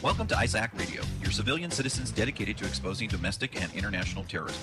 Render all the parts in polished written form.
Welcome to ICAACT Radio, your civilian citizens dedicated to exposing domestic and international terrorism.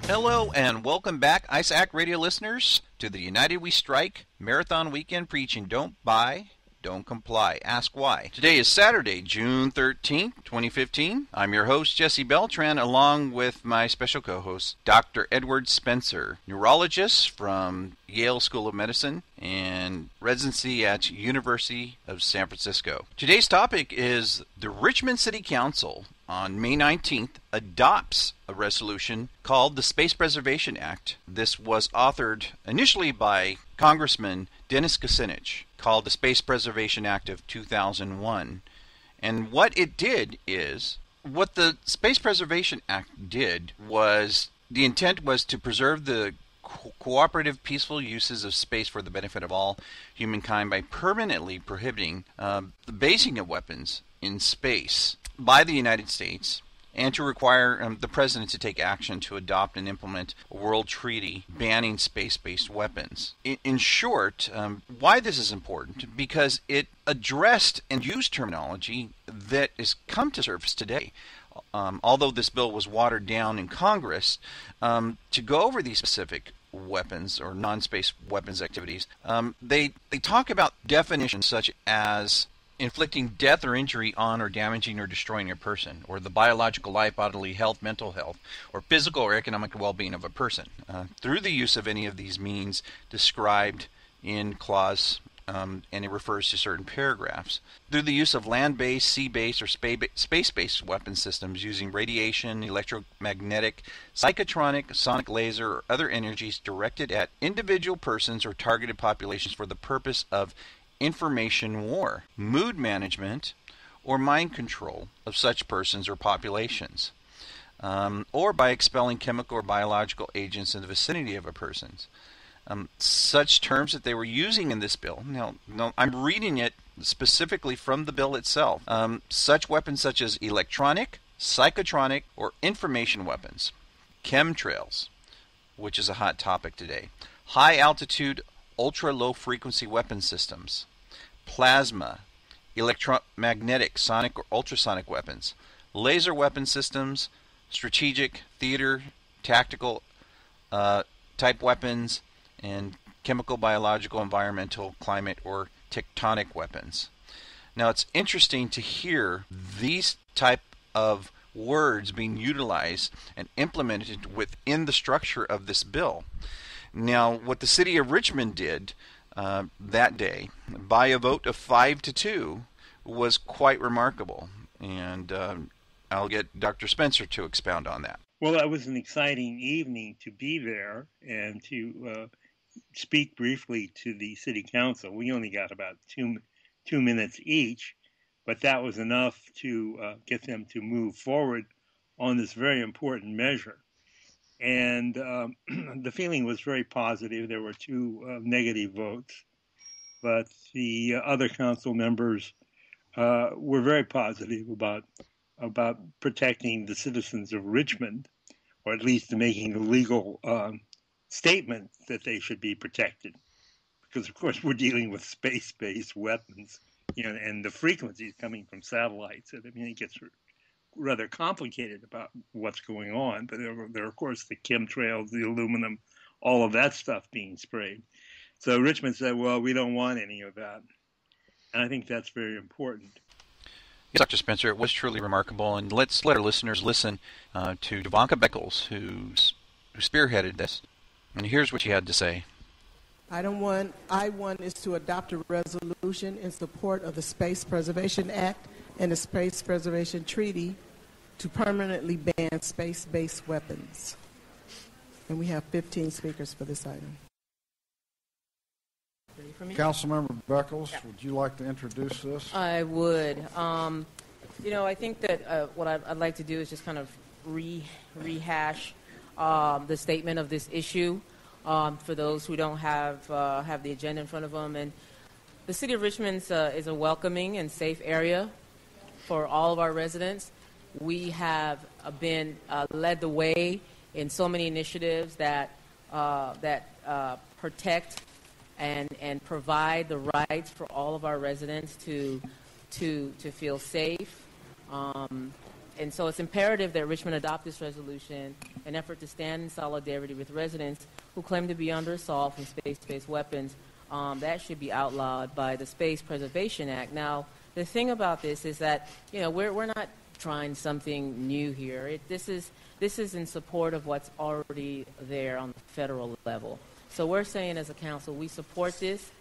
Hello and welcome back, ICAACT Radio listeners, to the United We Strike Marathon Weekend Preaching Don't Buy, Don't Comply, Ask Why. Today is Saturday, June 13th, 2015. I'm your host, Jesse Beltran, along with my special co-host, Dr. Edward Spencer, neurologist from Yale School of Medicine and residency at University of San Francisco. Today's topic is the Richmond City Council on May 19th adopts a resolution called the Space Preservation Act. This was authored initially by Congressman Dennis Kucinich, called the Space Preservation Act of 2001. And what it did is, what the Space Preservation Act did was, the intent was to preserve the cooperative, peaceful uses of space for the benefit of all humankind by permanently prohibiting the basing of weapons in space by the United States, and to require the President to take action to adopt and implement a world treaty banning space-based weapons. In short, why this is important? Because it addressed and used terminology that has come to surface today. Although this bill was watered down in Congress, to go over these specific weapons or non-space weapons activities, they talk about definitions such as inflicting death or injury on or damaging or destroying a person, or the biological life, bodily health, mental health, or physical or economic well-being of a person, through the use of any of these means described in clause, and it refers to certain paragraphs, through the use of land-based, sea-based, or space-based weapon systems using radiation, electromagnetic, psychotronic, sonic laser, or other energies directed at individual persons or targeted populations for the purpose of information war, mood management, or mind control of such persons or populations, or by expelling chemical or biological agents in the vicinity of a person. Such terms that they were using in this bill. Now, I'm reading it specifically from the bill itself. Such weapons such as electronic, psychotronic, or information weapons, chemtrails, which is a hot topic today, high-altitude, ultra-low frequency weapon systems, plasma, electromagnetic, sonic or ultrasonic weapons, laser weapon systems, strategic, theater, tactical type weapons, and chemical, biological, environmental, climate, or tectonic weapons. Now, it's interesting to hear these type of words being utilized and implemented within the structure of this bill. Now, what the city of Richmond did that day, by a vote of 5-2, was quite remarkable. And I'll get Dr. Spencer to expound on that. Well, that was an exciting evening to be there and to speak briefly to the city council. We only got about two minutes each, but that was enough to get them to move forward on this very important measure. And the feeling was very positive. There were two negative votes, but the other council members were very positive about protecting the citizens of Richmond, or at least making a legal statement that they should be protected. Because, of course, we're dealing with space-based weapons, and the frequencies coming from satellites. I mean, it gets rather complicated about what's going on, but there are, of course, the chemtrails, the aluminum, all of that stuff being sprayed. So Richmond said, well, we don't want any of that. And I think that's very important. Yes, Dr. Spencer, it was truly remarkable. And let's let our listeners listen to Devonka Beckles, who spearheaded this. And here's what she had to say. Item 1, I-1 is to adopt a resolution in support of the Space Preservation Act and the Space Preservation Treaty to permanently ban space-based weapons. And we have 15 speakers for this item. Councilmember Beckles, would you like to introduce this? I would. I think that what I'd like to do is just kind of rehash the statement of this issue for those who don't have the agenda in front of them. And the city of Richmond is a welcoming and safe area for all of our residents. We have been led the way in so many initiatives that protect and provide the rights for all of our residents to feel safe. And so it's imperative that Richmond adopt this resolution, an effort to stand in solidarity with residents who claim to be under assault from space-based weapons. That should be outlawed by the Space Preservation Act. Now, the thing about this is that, we're not trying something new here. This is in support of what's already there on the federal level. So we're saying as a council, we support this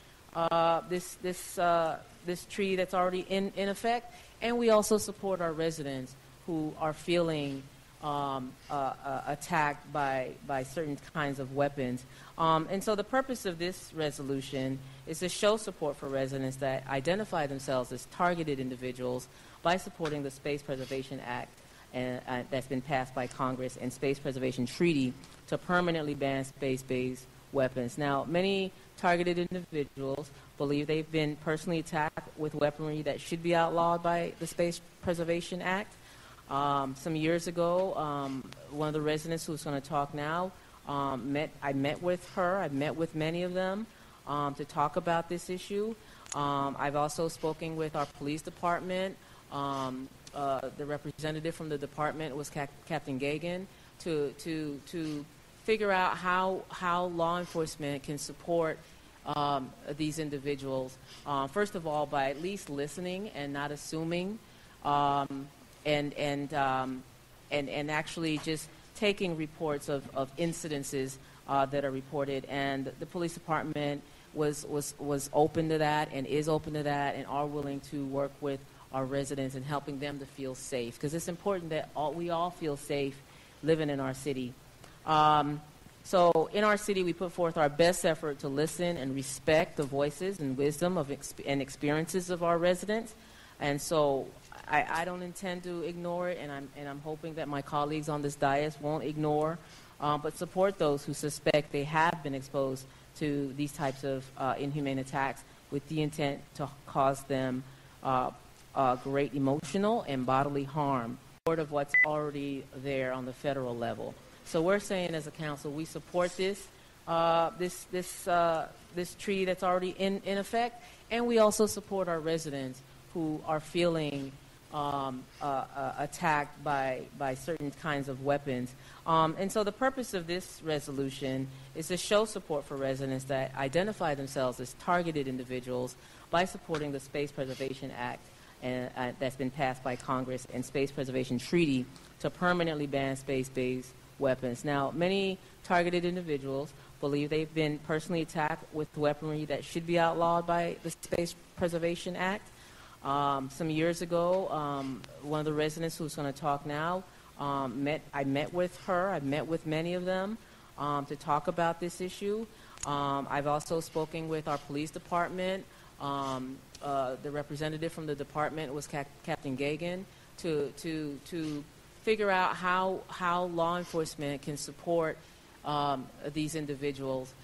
treaty that's already in effect, and we also support our residents who are feeling attacked by certain kinds of weapons. And so the purpose of this resolution is to show support for residents that identify themselves as targeted individuals by supporting the Space Preservation Act that's been passed by Congress and Space Preservation Treaty to permanently ban space-based weapons. Now, many targeted individuals believe they've been personally attacked with weaponry that should be outlawed by the Space Preservation Act. Some years ago, one of the residents who's going to talk now, I met with her. I've met with many of them to talk about this issue. I've also spoken with our police department. The representative from the department was Captain Gagan to figure out how law enforcement can support these individuals. First of all, by at least listening and not assuming, and actually just taking reports of incidences that are reported. And the police department was open to that and is open to that and are willing to work with our residents and helping them to feel safe, because it's important that we all feel safe living in our city. So in our city, we put forth our best effort to listen and respect the voices and wisdom and experiences of our residents. And so I don't intend to ignore it, and I'm hoping that my colleagues on this dais won't ignore, but support those who suspect they have been exposed to these types of inhumane attacks with the intent to cause them great emotional and bodily harm, short of what's already there on the federal level. So we're saying as a council, we support this treaty that's already in effect, and we also support our residents who are feeling attacked by certain kinds of weapons. And so the purpose of this resolution is to show support for residents that identify themselves as targeted individuals by supporting the Space Preservation Act that's been passed by Congress and Space Preservation Treaty to permanently ban space-based weapons. Now, many targeted individuals believe they've been personally attacked with weaponry that should be outlawed by the Space Preservation Act. Some years ago, one of the residents who's going to talk now, I met with her. I've met with many of them to talk about this issue. I've also spoken with our police department. The representative from the department was Captain Gagan to figure out how law enforcement can support these individuals.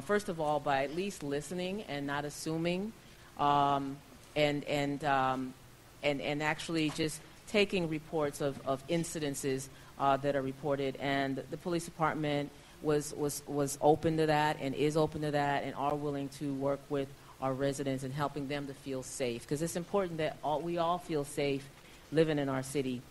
First of all, by at least listening and not assuming, and actually just taking reports of incidences that are reported. And the police department was open to that and is open to that and are willing to work with our residents and helping them to feel safe, because it's important that we all feel safe living in our city.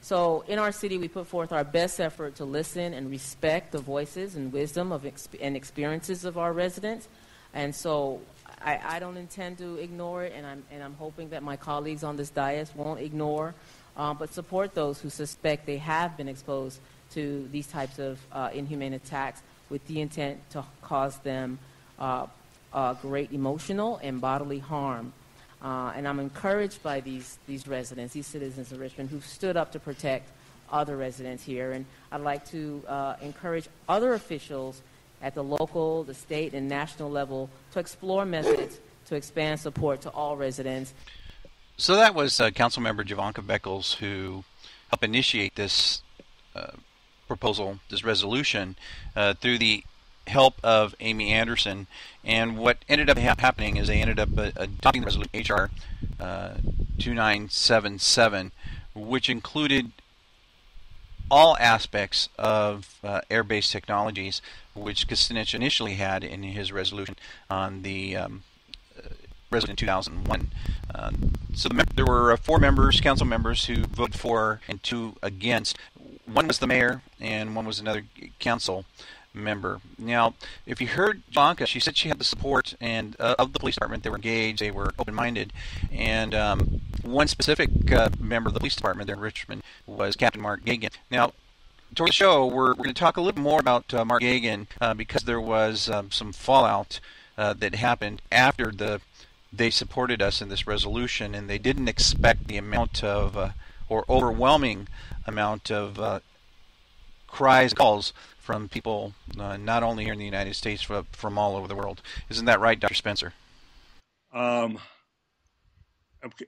So in our city, we put forth our best effort to listen and respect the voices and wisdom and experiences of our residents. And so I don't intend to ignore it, and I'm hoping that my colleagues on this dais won't ignore, but support those who suspect they have been exposed to these types of inhumane attacks with the intent to cause them great emotional and bodily harm. And I'm encouraged by these residents, these citizens of Richmond who've stood up to protect other residents here. And I'd like to encourage other officials at the local, the state, and national level to explore methods to expand support to all residents. So that was Councilmember Javanka Beckles, who helped initiate this proposal, this resolution, through the help of Amy Anderson. And what ended up happening is they ended up adopting the resolution HR 2977, which included all aspects of air-based technologies, which Kucinich initially had in his resolution on the resolution in 2001. So there were 4 council members who voted for and 2 against. One was the mayor and one was another council member. Now, if you heard Blanca, she said she had the support and of the police department. They were engaged, they were open-minded, and one specific member of the police department there in Richmond was Captain Mark Gagan. Now, toward the show, we're going to talk a little more about Mark Gagan because there was some fallout that happened after they supported us in this resolution, and they didn't expect the amount of or overwhelming amount of cries, calls from people not only here in the United States, but from all over the world. Isn't that right, Dr. Spencer?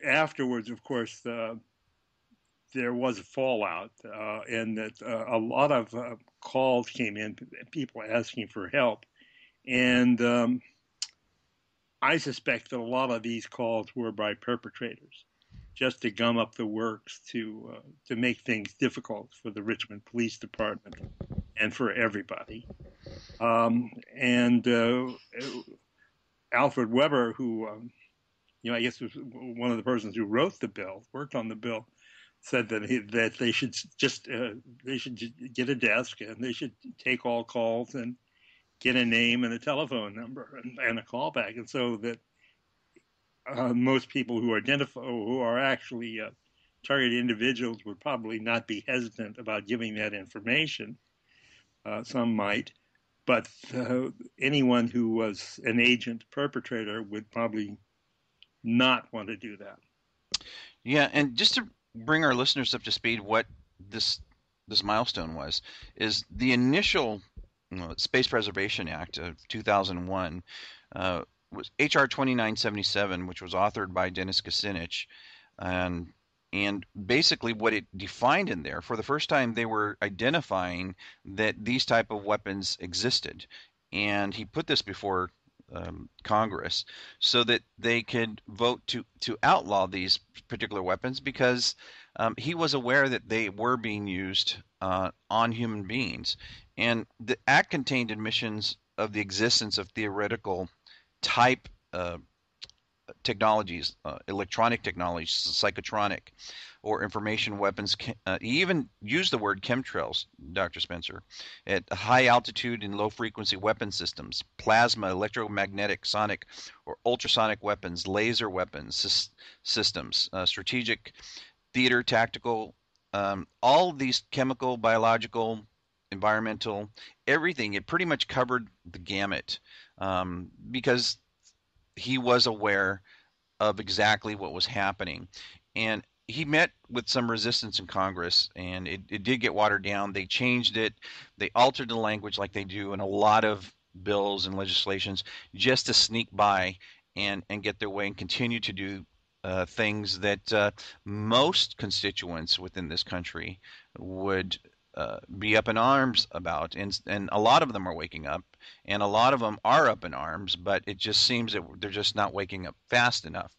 Afterwards, of course, there was a fallout, and that a lot of calls came in, people asking for help, and I suspect that a lot of these calls were by perpetrators, just to gum up the works, to make things difficult for the Richmond Police Department and for everybody. And Alfred Weber, who I guess was one of the persons who wrote the bill, worked on the bill, said that they should just get a desk and they should take all calls and get a name and a telephone number and a callback, and so that most people who are actually targeted individuals would probably not be hesitant about giving that information. Some might, but anyone who was an agent perpetrator would probably not want to do that. Yeah, and just to bring our listeners up to speed, what this milestone is the initial Space Preservation Act of 2001 was HR 2977, which was authored by Dennis Kucinich, and basically what it defined in there, for the first time they were identifying that these type of weapons existed, and he put this before Congress so that they could vote to outlaw these particular weapons, because he was aware that they were being used on human beings. And the act contained admissions of the existence of theoretical type technologies, electronic technologies, psychotronic, or information weapons. He even used the word chemtrails, Dr. Spencer, at high altitude and low frequency weapon systems, plasma, electromagnetic, sonic, or ultrasonic weapons, laser weapons systems, strategic, theater, tactical, all these chemical, biological, environmental, everything. It pretty much covered the gamut, because he was aware of exactly what was happening. And he met with some resistance in Congress, and it did get watered down. They changed it. They altered the language like they do in a lot of bills and legislations, just to sneak by and get their way and continue to do things that most constituents within this country would be up in arms about, and a lot of them are waking up, and a lot of them are up in arms, but it just seems that they're just not waking up fast enough.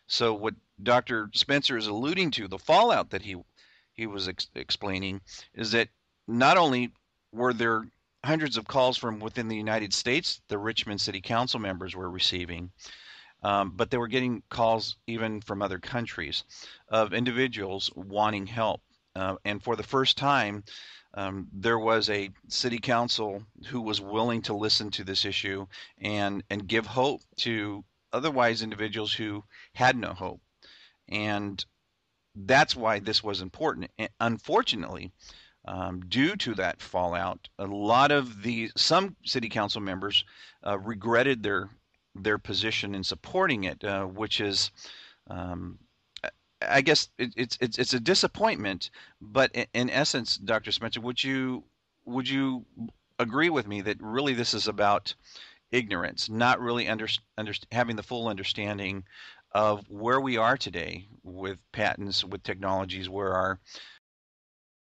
So what Dr. Spencer is alluding to, the fallout that he was explaining, is that not only were there hundreds of calls from within the United States the Richmond City Council members were receiving, but they were getting calls even from other countries of individuals wanting help. And for the first time, there was a city council who was willing to listen to this issue and give hope to otherwise individuals who had no hope. And that's why this was important. And unfortunately, due to that fallout, some city council members regretted their position in supporting it, which is I guess it's a disappointment, but in essence, Dr. Spencer, would you agree with me that really this is about ignorance, not really having the full understanding of where we are today with patents, with technologies, where